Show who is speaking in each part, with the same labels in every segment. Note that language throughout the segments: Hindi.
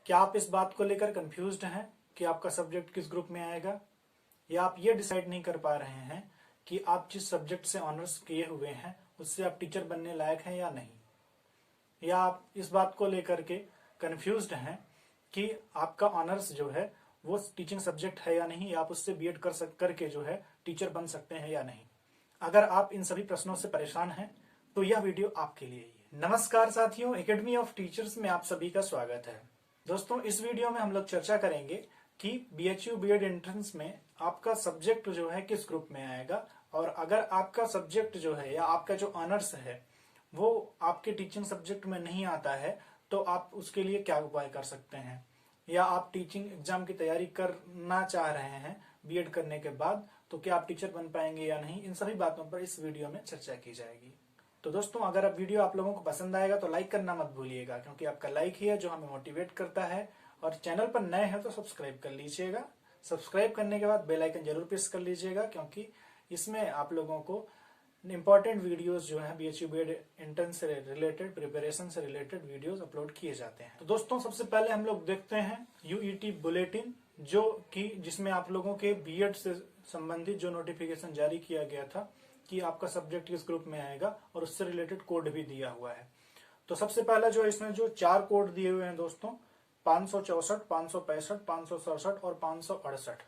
Speaker 1: क्या आप इस बात को लेकर कंफ्यूज्ड हैं कि आपका सब्जेक्ट किस ग्रुप में आएगा, या आप ये डिसाइड नहीं कर पा रहे हैं कि आप जिस सब्जेक्ट से ऑनर्स किए हुए हैं उससे आप टीचर बनने लायक हैं या नहीं, या आप इस बात को लेकर के कंफ्यूज्ड हैं कि आपका ऑनर्स जो है वो टीचिंग सब्जेक्ट है या नहीं, या आप उससे बीएड करके जो है टीचर बन सकते हैं या नहीं। अगर आप इन सभी प्रश्नों से परेशान हैं तो यह वीडियो आपके लिए ही है। नमस्कार साथियों, एकेडमी ऑफ टीचर्स में आप सभी का स्वागत है। दोस्तों, इस वीडियो में हम लोग चर्चा करेंगे कि बीएचयू बीएड एंट्रेंस में आपका सब्जेक्ट जो है किस ग्रुप में आएगा, और अगर आपका सब्जेक्ट जो है या आपका जो ऑनर्स है वो आपके टीचिंग सब्जेक्ट में नहीं आता है तो आप उसके लिए क्या उपाय कर सकते हैं, या आप टीचिंग एग्जाम की तैयारी करना चाह रहे हैं बीएड करने के बाद तो क्या आप टीचर बन पाएंगे या नहीं। इन सभी बातों पर इस वीडियो में चर्चा की जाएगी। तो दोस्तों, अगर आप वीडियो आप लोगों को पसंद आएगा तो लाइक करना मत भूलिएगा, क्योंकि आपका लाइक ही है जो हमें मोटिवेट करता है। और चैनल पर नए हैं तो सब्सक्राइब कर लीजिएगा। सब्सक्राइब करने के बाद बेल आइकन जरूर प्रेस कर लीजिएगा, क्योंकि इसमें आप लोगों को इंपॉर्टेंट वीडियोस जो है बीएचयू बीएड एंट्रेंस से रिलेटेड, प्रिपरेशन से रिलेटेड वीडियोस अपलोड किए जाते हैं। तो दोस्तों, सबसे पहले हम लोग देखते हैं यूईटी बुलेटिन, जो कि जिसमें आप लोगों के बीएड से संबंधित जो नोटिफिकेशन जारी किया गया था कि आपका सब्जेक्ट किस ग्रुप में आएगा, और उससे रिलेटेड कोड भी दिया हुआ है। तो सबसे पहला जो इसमें जो 4 कोड दिए हुए हैं दोस्तों, 564, 565, 567 और 568।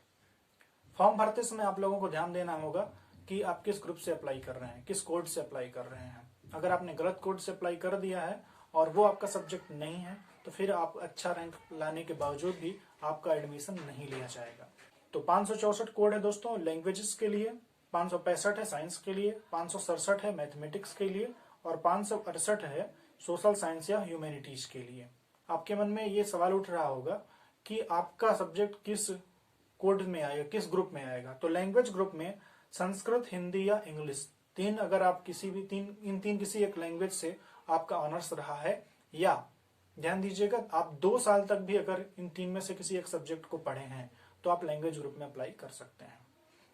Speaker 1: फॉर्म भरते समय आप लोगों को ध्यान देना होगा कि आप किस ग्रुप से अप्लाई कर रहे हैं, किस कोड से अप्लाई कर रहे हैं। अगर आपने गलत कोड से अप्लाई कर दिया है और वो आपका सब्जेक्ट नहीं है तो फिर आप अच्छा रैंक लाने के बावजूद भी आपका एडमिशन नहीं लिया जाएगा। तो 564 कोड है दोस्तों लैंग्वेजेस के लिए, 565 है साइंस के लिए, 567 है मैथमेटिक्स के लिए, और 568 है सोशल साइंस या ह्यूमैनिटीज के लिए। आपके मन में ये सवाल उठ रहा होगा कि आपका सब्जेक्ट किस कोड में आएगा, किस ग्रुप में आएगा। तो लैंग्वेज ग्रुप में संस्कृत, हिंदी या इंग्लिश, अगर आप किसी भी इन तीन किसी एक लैंग्वेज से आपका ऑनर्स रहा है, या ध्यान दीजिएगा आप 2 साल तक भी अगर इन 3 में से किसी एक सब्जेक्ट को पढ़े हैं तो आप लैंग्वेज ग्रुप में अप्लाई कर सकते हैं।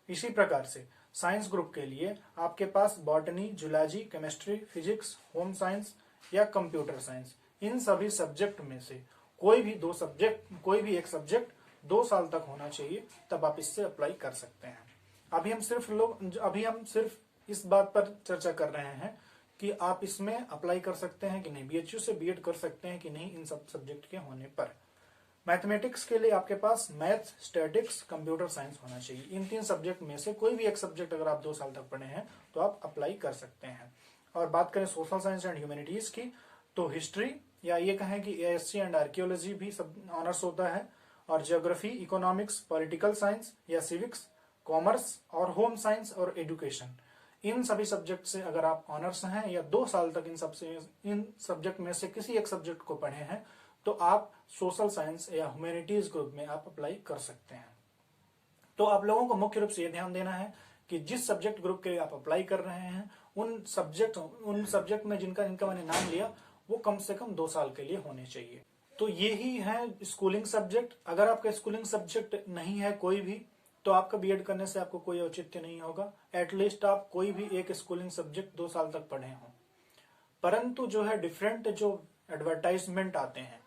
Speaker 1: इसी प्रकार से साइंस ग्रुप के लिए आपके पास botany, zoology, chemistry, physics, home science या कंप्यूटर साइंस, इन सभी सब्जेक्ट में से कोई भी एक सब्जेक्ट 2 साल तक होना चाहिए, तब आप इससे अप्लाई कर सकते हैं। अभी हम सिर्फ इस बात पर चर्चा कर रहे हैं कि आप इसमें अप्लाई कर सकते हैं कि नहीं, बीएचयू से बीएड कर सकते हैं कि नहीं इन सब सब्जेक्ट के होने पर। मैथमेटिक्स के लिए आपके पास मैथ, स्टैटिक्स, कंप्यूटर साइंस होना चाहिए। इन 3 सब्जेक्ट में से कोई भी एक सब्जेक्ट अगर आप 2 साल तक पढ़े हैं तो आप अप्लाई कर सकते हैं। और बात करें सोशल साइंस एंड ह्यूमैनिटीज की, तो हिस्ट्री या ये कहें कि एएससी एंड आर्कियोलॉजी भी सब ऑनर्स होता है, और ज्योग्राफी, इकोनॉमिक्स, पॉलिटिकल साइंस या सिविक्स, कॉमर्स और होम साइंस और एजुकेशन, इन सभी सब्जेक्ट से अगर आप ऑनर्स हैं या 2 साल तक इन सब्जेक्ट में से किसी एक सब्जेक्ट को पढ़े हैं तो आप सोशल साइंस या ह्यूमैनिटीज ग्रुप में आप अप्लाई कर सकते हैं। तो आप लोगों को मुख्य रूप से ये ध्यान देना है कि जिस सब्जेक्ट ग्रुप के लिए आप अप्लाई कर रहे हैं उन सब्जेक्ट में जिनका मैंने नाम लिया वो कम से कम 2 साल के लिए होने चाहिए। तो यही है स्कूलिंग सब्जेक्ट। अगर आपका स्कूलिंग सब्जेक्ट नहीं है कोई भी, तो आपका बीएड करने से आपको कोई औचित्य नहीं होगा। एटलीस्ट आप कोई भी एक स्कूलिंग सब्जेक्ट 2 साल तक पढ़े हों। परंतु जो है डिफरेंट जो एडवर्टाइजमेंट आते हैं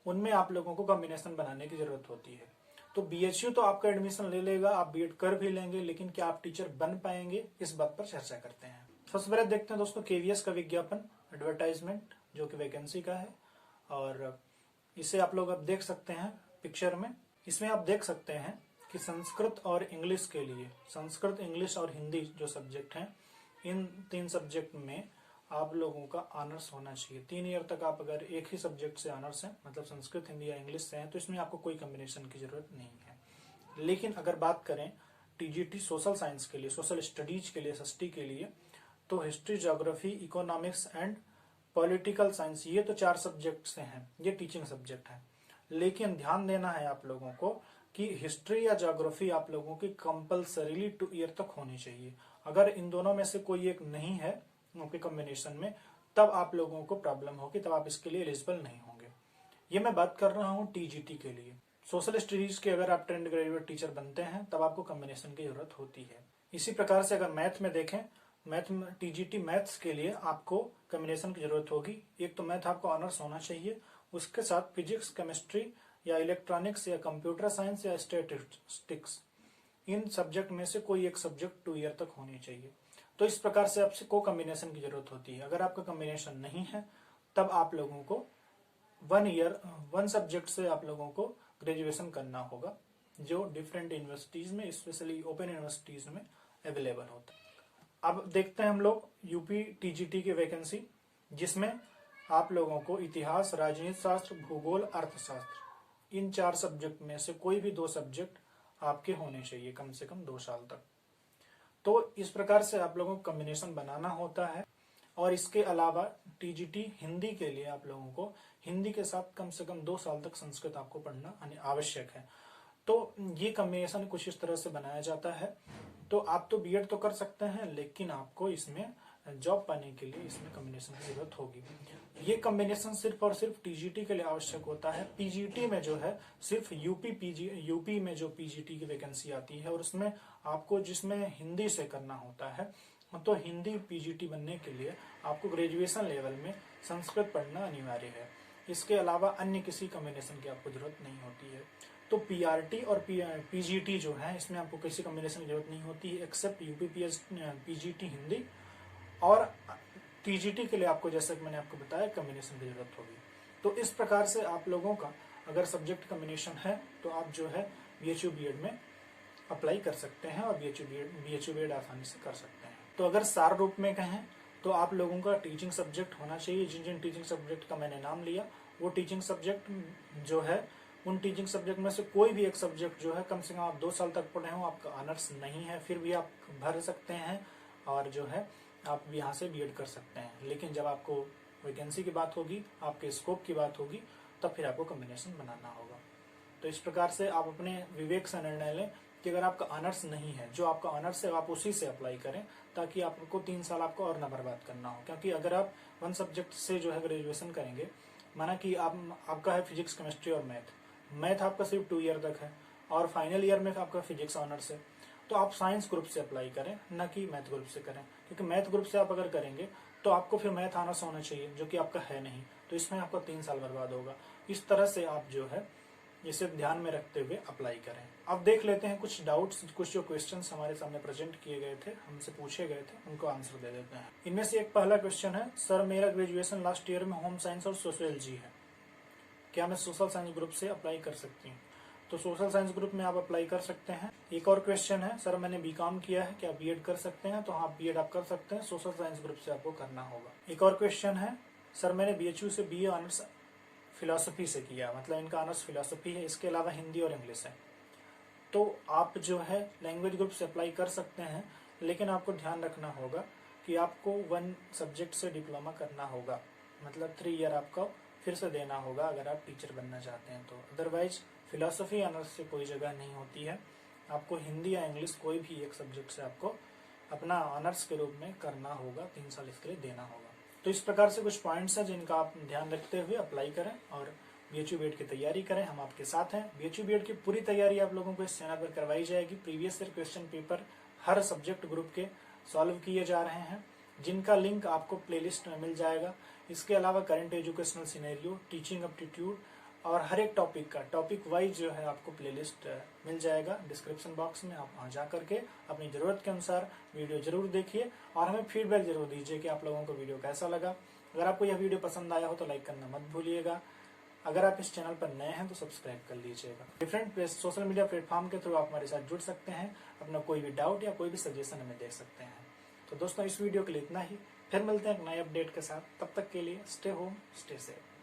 Speaker 1: उनमें आप लोगों को कॉम्बिनेशन बनाने की जरूरत होती है। तो बीएचयू तो आपका एडमिशन ले लेगा, आप बीएड कर भी लेंगे, लेकिन क्या आप टीचर बन पाएंगे, इस बात पर चर्चा करते हैं। सबसे पहले देखते हैं दोस्तों केवीएस का विज्ञापन, एडवर्टाइजमेंट, जो कि वैकेंसी का है, और इसे आप लोग अब देख सकते हैं पिक्चर में। इसमें आप देख सकते हैं कि संस्कृत और इंग्लिश के लिए, संस्कृत, इंग्लिश और हिंदी जो सब्जेक्ट हैं, इन 3 सब्जेक्ट में आप लोगों का ऑनर्स होना चाहिए। 3 ईयर तक आप अगर एक ही सब्जेक्ट से ऑनर्स हैं, मतलब संस्कृत, हिंदी या इंग्लिश से हैं, तो इसमें आपको कोई कॉम्बिनेशन की जरूरत नहीं है। लेकिन अगर बात करें टीजीटी सोशल साइंस के लिए, सोशल स्टडीज के लिए, एसएसटी के लिए, तो history, geography, economics and political science, ये तो 4 सब्जेक्ट से हैं, ये टीचिंग सब्जेक्ट है। लेकिन ध्यान देना है आप लोगों को कि हिस्ट्री या ज्योग्राफी आप लोगों की कंपल्सरीली 2 ईयर तक होनी चाहिए। अगर इन दोनों में से कोई एक नहीं है आपके कॉम्बिनेशन में, तब आप लोगों को प्रॉब्लम होगी, तब आप इसके लिए एलिजिबल नहीं होंगे। ये मैं बात कर रहा हूँ टीजीटी के लिए। सोशल स्टडीज के अगर आप ट्रेंड ग्रेजुएट टीचर बनते हैं तब आपको कॉम्बिनेशन की जरूरत होती है। इसी प्रकार से अगर मैथ में देखें, टीजीटी मैथ्स के लिए आपको कॉम्बिनेशन की जरूरत होगी। एक तो मैथ आपको ऑनर्स होना चाहिए, उसके साथ फिजिक्स, केमिस्ट्री या इलेक्ट्रॉनिक्स या कंप्यूटर साइंस या स्टैटिस्टिक्स, इन सब्जेक्ट में से कोई एक सब्जेक्ट 2 ईयर तक होनी चाहिए। तो इस प्रकार से आपसे को कम्बिनेशन की जरूरत होती है। अगर आपका कम्बिनेशन नहीं है तब आप लोगों को 1 सब्जेक्ट से आप लोगों को ग्रेजुएशन करना होगा, जो डिफरेंट यूनिवर्सिटीज में, स्पेशली ओपन यूनिवर्सिटीज में अवेलेबल होता है। अब देखते हैं हम लोग यूपी टीजीटी की वैकेंसी, जिसमें आप लोगों को इतिहास, राजनीति शास्त्र, भूगोल, अर्थशास्त्र, इन 4 सब्जेक्ट में से कोई भी 2 सब्जेक्ट आपके होने चाहिए कम से कम 2 साल तक। तो इस प्रकार से आप लोगों को कॉम्बिनेशन बनाना होता है। और इसके अलावा टीजीटी हिंदी के लिए आप लोगों को हिंदी के साथ कम से कम 2 साल तक संस्कृत आपको पढ़ना आवश्यक है। तो ये कॉम्बिनेशन कुछ इस तरह से बनाया जाता है। तो आप तो बीएड तो कर सकते हैं, लेकिन आपको इसमें जॉब पाने के लिए इसमें कॉम्बिनेशन की जरूरत होगी। ये कॉम्बिनेशन सिर्फ और सिर्फ टीजीटी के लिए आवश्यक होता है। पीजीटी में जो है सिर्फ यूपी में जो पीजीटी की वैकेंसी आती है और उसमें आपको जिसमें हिंदी से करना होता है, तो हिंदी पीजीटी बनने के लिए आपको ग्रेजुएशन लेवल में संस्कृत पढ़ना अनिवार्य है। इसके अलावा अन्य किसी कॉम्बिनेशन की आपको जरूरत नहीं होती है। तो पीआरटी और पीजीटी जो है, इसमें आपको किसी कॉम्बिनेशन की जरूरत नहीं होती है एक्सेप्ट यूपी पीजीटी हिंदी। और टीजीटी के लिए आपको, जैसा कि मैंने आपको बताया, कॉम्बिनेशन की जरूरत होगी। तो इस प्रकार से आप लोगों का अगर सब्जेक्ट कॉम्बिनेशन है तो आप जो है बीएचयू बीएड में अप्लाई कर सकते हैं और बीएचयू बीएड आसानी से कर सकते हैं। तो अगर सार रूप में कहें तो आप लोगों का टीचिंग सब्जेक्ट होना चाहिए। जिन जिन टीचिंग सब्जेक्ट का मैंने नाम लिया, वो टीचिंग सब्जेक्ट जो है, उन टीचिंग सब्जेक्ट में से कोई भी एक सब्जेक्ट जो है कम से कम आप 2 साल तक पढ़े हो, आपका ऑनर्स नहीं है, फिर भी आप भर सकते हैं और जो है आप यहाँ से बीएड कर सकते हैं। लेकिन जब आपको वैकेंसी की बात होगी, आपके स्कोप की बात होगी, तब फिर आपको कॉम्बिनेशन बनाना होगा। तो इस प्रकार से आप अपने विवेक से निर्णय लें कि अगर आपका ऑनर्स नहीं है, जो आपका ऑनर्स है आप उसी से अप्लाई करें, ताकि आपको 3 साल आपको और ना बर्बाद करना हो। क्योंकि अगर आप 1 सब्जेक्ट से जो है ग्रेजुएशन करेंगे, माना कि आपका है फिजिक्स, केमिस्ट्री और मैथ आपका सिर्फ 2 ईयर तक है और फाइनल ईयर में आपका फिजिक्स ऑनर्स है, तो आप साइंस ग्रुप से अप्लाई करें, न कि मैथ ग्रुप से करें। क्योंकि मैथ ग्रुप से आप अगर करेंगे तो आपको फिर मैथ ऑनर्स होना चाहिए, जो कि आपका है नहीं, तो इसमें आपका 3 साल बर्बाद होगा। इस तरह से आप जो है इसे ध्यान में रखते हुए अप्लाई करें। अब देख लेते हैं कुछ डाउट्स, कुछ जो क्वेश्चंस हमारे सामने प्रेजेंट किए गए थे, हमसे पूछे गए थे, उनको आंसर दे देते हैं। इनमें से एक पहला क्वेश्चन है, सर मेरा ग्रेजुएशन लास्ट ईयर में होम साइंस और सोशियोलॉजी है, क्या मैं सोशल साइंस ग्रुप से अप्लाई कर सकती हूँ? तो सोशल साइंस ग्रुप में आप अप्लाई कर सकते हैं। एक और क्वेश्चन है, सर मैंने बीकॉम किया है, क्या बीएड कर सकते हैं? तो हाँ, बीएड आप कर सकते हैं, सोशल साइंस ग्रुप से आपको करना होगा। एक और क्वेश्चन है, सर मैंने बीएचयू से बीए ऑनर्स फिलोसफी से किया, मतलब इनका ऑनर्स फिलोसफी है, इसके अलावा हिंदी और इंग्लिश है। तो आप जो है लैंग्वेज ग्रुप से अप्लाई कर सकते हैं, लेकिन आपको ध्यान रखना होगा कि आपको 1 सब्जेक्ट से डिप्लोमा करना होगा, मतलब 3 ईयर आपको फिर से देना होगा अगर आप टीचर बनना चाहते हैं तो। अदरवाइज फिलोसफी ऑनर्स से कोई जगह नहीं होती है। आपको हिंदी या इंग्लिश कोई भी एक सब्जेक्ट से आपको अपना ऑनर्स के रूप में करना होगा, 3 साल इसके लिए देना होगा। तो इस प्रकार से कुछ पॉइंट्स हैं जिनका आप ध्यान रखते हुए अप्लाई करें और बीएचयू बीएड की तैयारी करें। हम आपके साथ हैं। बीएचयू बीएड की पूरी तैयारी आप लोगों को इस चैनल पर करवाई जाएगी। प्रीवियस ईयर क्वेश्चन पेपर हर सब्जेक्ट ग्रुप के सॉल्व किए जा रहे हैं, जिनका लिंक आपको प्लेलिस्ट में मिल जाएगा। इसके अलावा current educational scenario, teaching aptitude और हर एक टॉपिक का टॉपिक वाइज जो है आपको प्लेलिस्ट मिल जाएगा डिस्क्रिप्शन बॉक्स में। आप वहां जा करके अपनी जरूरत के अनुसार वीडियो जरूर देखिए और हमें फीडबैक जरूर दीजिए कि आप लोगों को वीडियो कैसा लगा। अगर आपको यह वीडियो पसंद आया हो तो लाइक करना मत भूलिएगा। अगर आप इस चैनल पर नए हैं तो सब्सक्राइब कर लीजिएगा। डिफरेंट सोशल मीडिया प्लेटफॉर्म के थ्रू आप हमारे साथ जुड़ सकते हैं, अपना कोई भी डाउट या कोई भी सजेशन हमें दे सकते हैं। तो दोस्तों, इस वीडियो के लिए इतना ही। फिर मिलते हैं एक नए अपडेट के साथ। तब तक के लिए स्टे होम, स्टे सेफ।